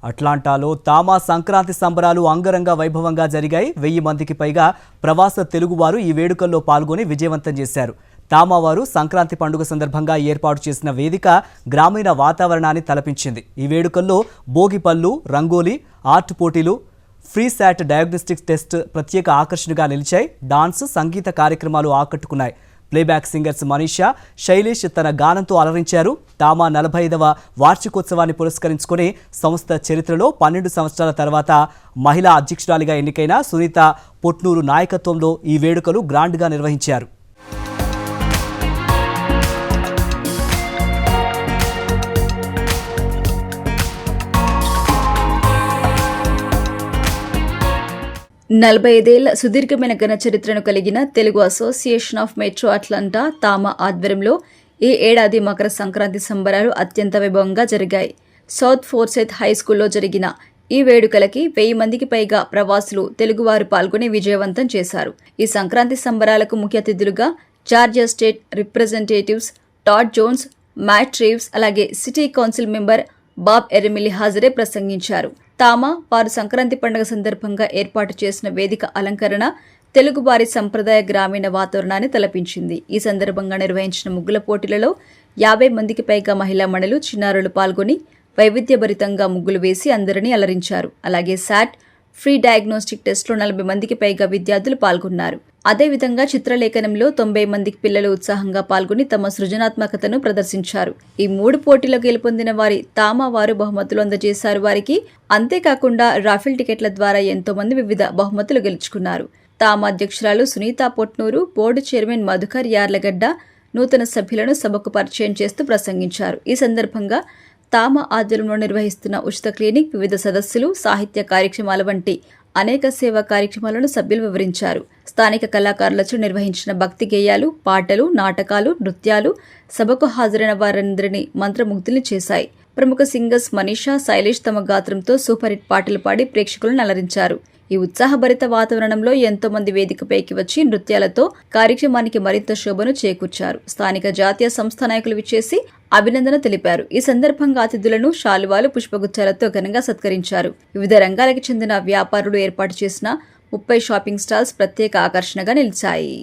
అట్లాంటాలో తామా సంక్రాంతి సంబరాలు అంగరంగ వైభవంగా జరిగాయి. 1000 మందికి పైగా ప్రవాస తెలుగువారు ఈ వేడుకల్లో పాల్గొని విజయవంతం చేశారు. తామావారు సంక్రాంతి పండుగ సందర్భంగా ఏర్పాటు చేసిన వేదిక గ్రామీణ వాతావరణాన్ని తలపించింది. ఈ వేడుకల్లో భోగిపళ్ళు, రంగోలీ, ఆర్ట్ పోటీలు, ఫ్రీ శాట్ డయాగ్నోస్టిక్స్ టెస్ట్ ప్రత్యేక ఆకర్షణగా నిలిచాయి. డాన్స్, సంగీత కార్యక్రమాలు ఆకట్టుకున్నాయి. ప్లేబ్యాక్ సింగర్స్ మనీషా, శైలేష్ తన గానంతో అలరించారు. తామా 45వ వార్షికోత్సవాన్ని పురస్కరించుకుని సంస్థ చరిత్రలో 12 సంవత్సరాల తర్వాత మహిళా అధ్యక్షురాలిగా ఎన్నికైన సునీత పొట్నూరు నాయకత్వంలో ఈ వేడుకలు గ్రాండ్గా నిర్వహించారు. నలభై ఐదేళ్ల సుదీర్ఘమైన ఘన చరిత్రను కలిగిన Telugu association of metro Atlanta TAMA ఆధ్వర్యంలో ఈ ఏడాది మకర సంక్రాంతి సంబరాలు అత్యంత వైభవంగా జరిగాయి. సౌత్ ఫోర్సెత్ హై స్కూల్లో జరిగిన ఈ వేడుకలకి 1000 మందికి పైగా ప్రవాసులు తెలుగువారు పాల్గొని విజయవంతం చేశారు. ఈ సంక్రాంతి సంబరాలకు ముఖ్య అతిథులుగా Georgia state representatives టాడ్ Jones, mat Reeves, అలాగే సిటీ కౌన్సిల్ మెంబర్ బాబ్ ఎర్మిలి హాజరే ప్రసంగించారు. తామా వారు సంక్రాంతి పండుగ సందర్భంగా ఏర్పాటు చేసిన వేదిక అలంకరణ తెలుగువారి సంప్రదాయ గ్రామీణ వాతావరణాన్ని తలపించింది. ఈ సందర్భంగా నిర్వహించిన ముగ్గుల పోటీలలో 50 మందికి పైగా మహిళా మణులు, చిన్నారులు పాల్గొని వైవిధ్యభరితంగా ముగ్గులు వేసి అందరినీ అలరించారు. అలాగే శాట్ ఫ్రీ డయాగ్నోస్టిక్ టెస్ట్లో 40 మందికి పైగా విద్యార్థులు పాల్గొన్నారు. అదేవిధంగా చిత్రలేఖనంలో 90 మందికి పిల్లలు ఉత్సాహంగా పాల్గొని తమ సృజనాత్మకతను ప్రదర్శించారు. ఈ 3 పోటీలో గెలుపొందిన వారి తామా వారు బహుమతులు అందజేశారు వారికి. అంతేకాకుండా రాఫెల్ టికెట్ల ద్వారా ఎంతో మంది వివిధ బహుమతులు గెలుచుకున్నారు. తామా అధ్యక్షురాలు సునీత పొట్నూరు, బోర్డు చైర్మన్ మధుకర్ యార్లగడ్డ నూతన సభ్యులను సభకు పరిచయం చేస్తూ ప్రసంగించారు. ఈ సందర్భంగా తామా ఆధ్వర్యంలో నిర్వహిస్తున్న ఉచిత క్లినిక్, వివిధ సదస్సులు, సాహిత్య కార్యక్రమాల వంటి అనేక సేవా కార్యక్రమాలను సభ్యులు వివరించారు. స్థానిక కళాకారులచే నిర్వహించిన భక్తి గేయాలు, పాటలు, నాటకాలు, నృత్యాలు సభకు హాజరైన వారందరినీ మంత్రముగ్ధుల్ని చేశాయి. ప్రముఖ సింగర్స్ మనీషా, శైలేష్ తమ గాత్రంతో సూపర్ హిట్ పాటలు పాడి ప్రేక్షకులను అలరించారు. ఈ ఉత్సాహభరిత వాతావరణంలో ఎంతో మంది వేదికపైకి వచ్చి నృత్యాలతో కార్యక్రమానికి మరింత శోభను చేకూర్చారు. స్థానిక జాతీయ సంస్థ నాయకులు విచ్చేసి అభినందన తెలిపారు. ఈ సందర్భంగా అతిథులను శాలువాలు, పుష్పగుచ్చాలతో ఘనంగా సత్కరించారు. వివిధ రంగాలకు చెందిన వ్యాపారులు ఏర్పాటు చేసిన 30 షాపింగ్ స్టాల్స్ ప్రత్యేక ఆకర్షణగా నిలిచాయి.